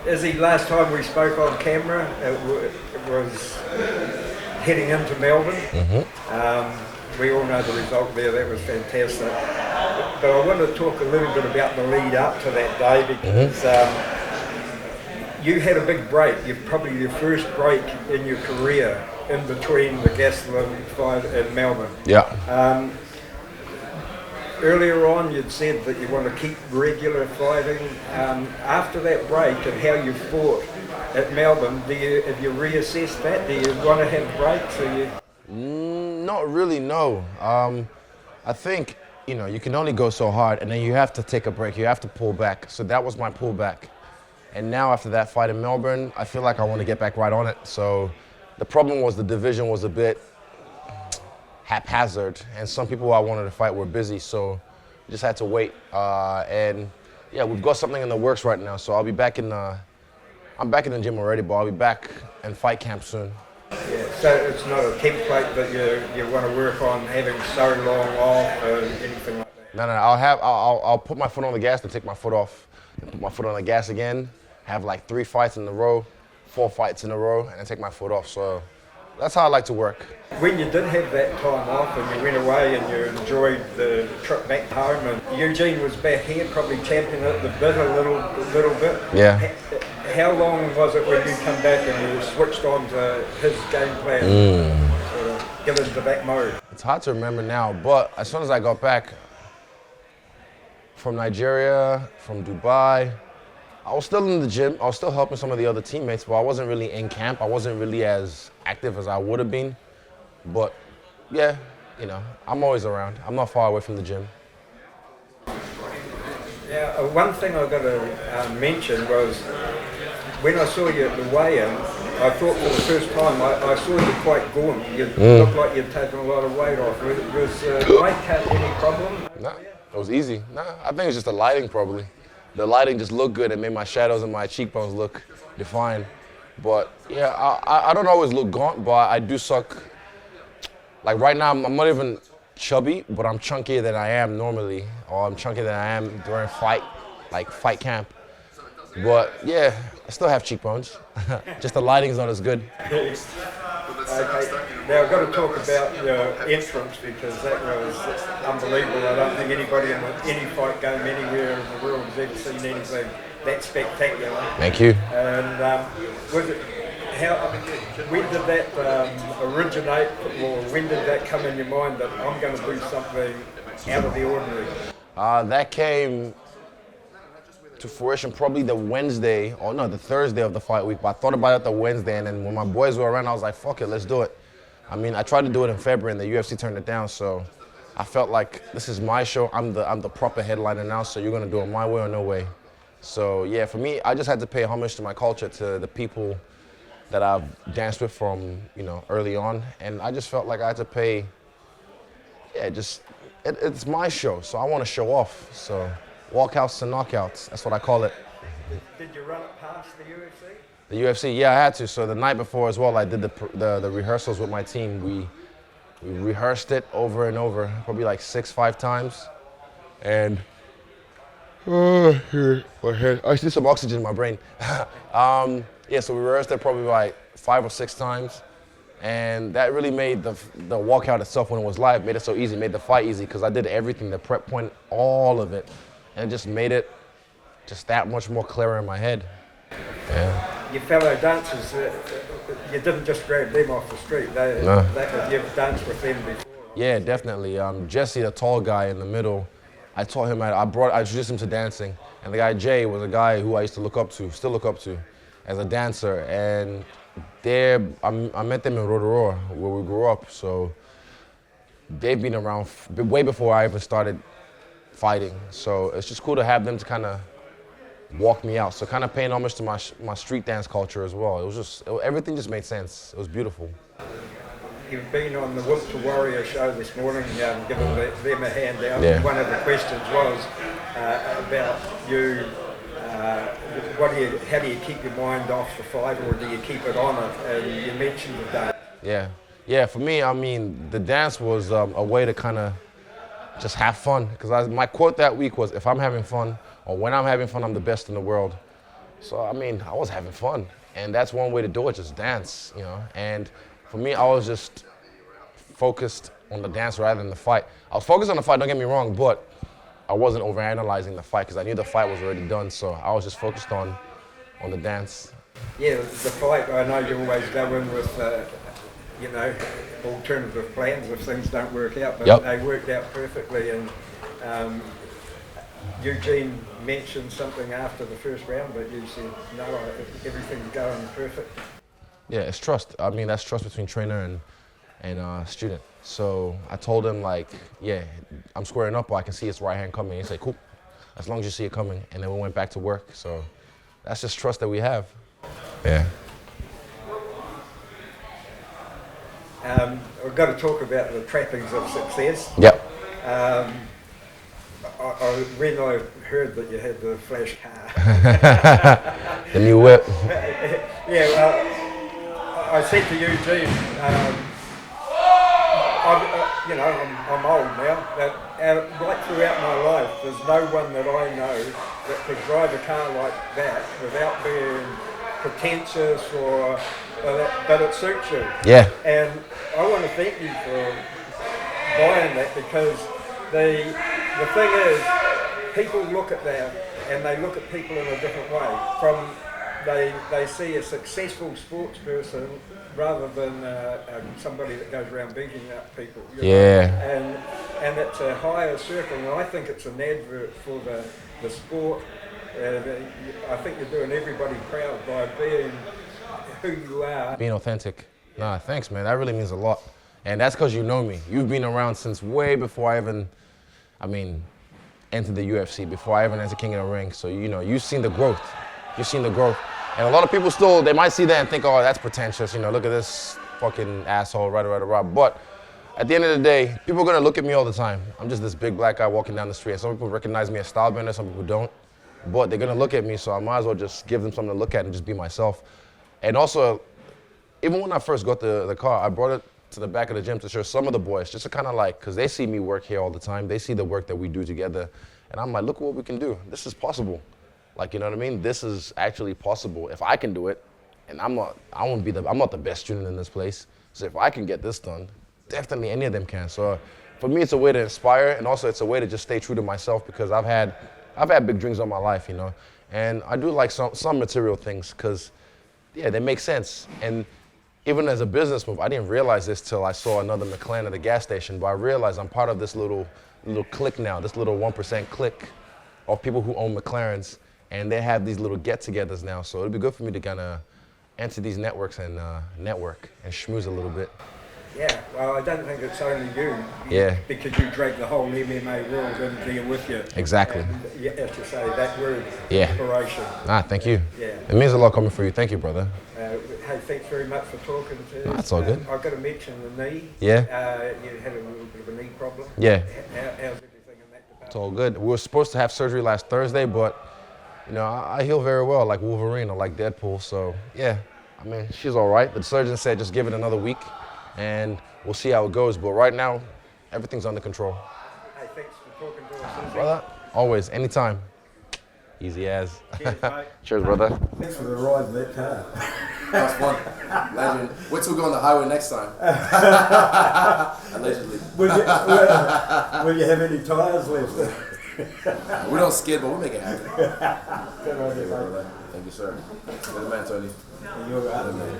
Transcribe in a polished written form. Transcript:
Izzy, last time we spoke on camera, it was heading into Melbourne. We all know the result there, that was fantastic. But I want to talk a little bit about the lead up to that day because you had a big break. You're probably your first break in your career in between the Gastelum fight in Melbourne. Yeah. Earlier on, you'd said that you want to keep regular fighting. After that break and how you fought at Melbourne, have you reassessed that? Do you want to have breaks? Not really, no. I think, you can only go so hard and then you have to take a break. You have to pull back. So that was my pullback. And now after that fight in Melbourne, I feel like I want to get back right on it. So the problem was the division was a bit haphazard, and some people I wanted to fight were busy, so we just had to wait. And yeah, we've got something in the works right now, so I'll be back I'm back in the gym already, but I'll be back in fight camp soon. Yeah, so it's not a template that you want to work on having so long off or anything like that? No, I'll put my foot on the gas and take my foot off, and put my foot on the gas again, have like 3 fights in a row, 4 fights in a row, and then take my foot off. So that's how I like to work. When you did have that time off and you went away and you enjoyed the trip back home, and Eugene was back here, probably champing at the bit a little bit. Yeah. How long was it when you come back and you switched on to his game plan, sort of get into that mode? It's hard to remember now, but as soon as I got back from Nigeria, from Dubai, I was still in the gym. I was still helping some of the other teammates, but I wasn't really in camp. I wasn't really as active as I would have been. But yeah, I'm always around. I'm not far away from the gym. Yeah, one thing I've got to mention was when I saw you at the weigh-in, I thought for the first time I saw you quite gaunt. You looked like you'd taken a lot of weight off. Was weight cut any problem? No, it was easy. No, I think it's just the lighting probably. The lighting just looked good and made my shadows and my cheekbones look defined. But yeah, I don't always look gaunt, but I do suck. Like right now, I'm not even chubby, but I'm chunkier than I am normally, or I'm chunkier than I am during fight camp. But yeah, I still have cheekbones. Just the lighting's not as good. Okay. Now I've got to talk about your entrance because that was unbelievable. I don't think anybody in any fight game anywhere in the world has ever seen anything that spectacular. Thank you. And when did that originate, or when did that come in your mind that I'm going to do something out of the ordinary? That came to fruition probably the Thursday of the fight week. But I thought about it the Wednesday, and then when my boys were around, I was like, fuck it, let's do it. I mean, I tried to do it in February, and the UFC turned it down, so I felt like this is my show. I'm the proper headliner now, so you're gonna do it my way or no way. So yeah, for me, I just had to pay homage to my culture, to the people that I've danced with from early on, and I just felt like I had to pay. Yeah, it's my show, so I want to show off. So walkouts to knockouts, that's what I call it. Did you run it past the UFC? The UFC, yeah, I had to. So the night before as well, I did the rehearsals with my team. We rehearsed it over and over, probably like 5 times, and here, my head. I just need some oxygen in my brain. Yeah, so we rehearsed it probably like 5 or 6 times, and that really made the walkout itself when it was live, made it so easy, made the fight easy, because I did everything, the prep point, all of it, and it just made it just that much more clearer in my head. Yeah. Your fellow dancers, you didn't just grab them off the street. You've danced with them before. Yeah, definitely. Jesse, the tall guy in the middle, I taught him, I introduced him to dancing, and the guy Jay was a guy who I used to look up to, still look up to, as a dancer, and I met them in Rotorua, where we grew up, so they've been around way before I even started fighting, so it's just cool to have them to kind of walk me out, so kind of paying homage to my street dance culture as well. It was just, everything just made sense. It was beautiful. You've been on the Whip to Warrior show this morning, giving them a handout. Yeah. One of the questions was about you. How do you keep your mind off the fight, or do you keep it on it? And you mentioned the dance. Yeah. For me, I mean, the dance was a way to kind of just have fun. Because my quote that week was, "If I'm having fun, or when I'm having fun, I'm the best in the world." So, I mean, I was having fun. And that's one way to do it, just dance, you know. And for me, I was just focused on the dance rather than the fight. I was focused on the fight, don't get me wrong, but I wasn't overanalyzing the fight because I knew the fight was already done. So I was just focused on the dance. Yeah, the fight, I know you always go in with, you know, alternative plans if things don't work out, but Yep. they worked out perfectly. And Eugene mentioned something after the first round, but you said, no, everything's going perfect. Yeah, it's trust. I mean, that's trust between trainer and student. So I told him, like, yeah, I'm squaring up, but I can see his right hand coming. He said, cool, as long as you see it coming. And then we went back to work. So that's just trust that we have. Yeah. We've got to talk about the trappings of success. Yep. When I heard that you had the flash car. The new whip. Yeah, well, I said to Eugene, I'm old now, but right throughout my life, there's no one that I know that could drive a car like that without being pretentious but it suits you. Yeah. And I want to thank you for buying that, because the thing is, people look at that and they look at people in a different way. They see a successful sports person rather than somebody that goes around beating up people. You Yeah. know? And it's a higher circle, and I think it's an advert for the sport. I think you're doing everybody proud by being who you are. Being authentic. Nah, thanks, man. That really means a lot. And that's because you know me. You've been around since way before I even, entered the UFC, before I even entered King of the Ring. So, you know, you've seen the growth. You've seen the growth. And a lot of people still, they might see that and think, oh, that's pretentious. You know, look at this fucking asshole, right. But at the end of the day, people are going to look at me all the time. I'm just this big black guy walking down the street. And some people recognize me as Stylebender, some people don't. But they're going to look at me, so I might as well just give them something to look at and just be myself. And also, even when I first got the car, I brought it to the back of the gym to show some of the boys, just to kind of like, because they see me work here all the time. They see the work that we do together. And I'm like, look what we can do. This is possible. Like, you know what I mean? This is actually possible. If I can do it, and I'm not the best student in this place. So if I can get this done, definitely any of them can. So for me, it's a way to inspire, and also it's a way to just stay true to myself, because I've had big dreams all my life, you know. And I do like some material things, because yeah, they make sense. And even as a business move, I didn't realize this till I saw another McLaren at the gas station, but I realized I'm part of this little clique now, this little 1% clique of people who own McLarens, and they have these little get-togethers now. So it'd be good for me to kind of enter these networks and network and schmooze a little bit. Yeah, well, I don't think it's only you. Yeah. Because you drag the whole MMA world in there with you. Exactly. And you have to say that word, Yeah. inspiration. Thank you. Yeah. It means a lot coming from you. Thank you, brother. Hey, thanks very much for talking to us. That's all good. I've got to mention the knee. Yeah. You had a little bit of a knee problem. Yeah. How's everything in that department? It's all good. We were supposed to have surgery last Thursday, but you know, I heal very well, like Wolverine or like Deadpool. So yeah, she's all right. The surgeon said just give it another week, and we'll see how it goes. But right now, everything's under control. Hey, thanks for talking to us, Izzy. Brother, always, anytime. Easy as. Cheers, mate. Cheers, brother. Thanks for the ride in that car. That was fun. Legend. Wait till we go on the highway next time. Allegedly. Will you have any tyres left? We don't skid, but we'll make it happen. Good on you, mate. Thank you, sir. Good man, Tony. You're right, man.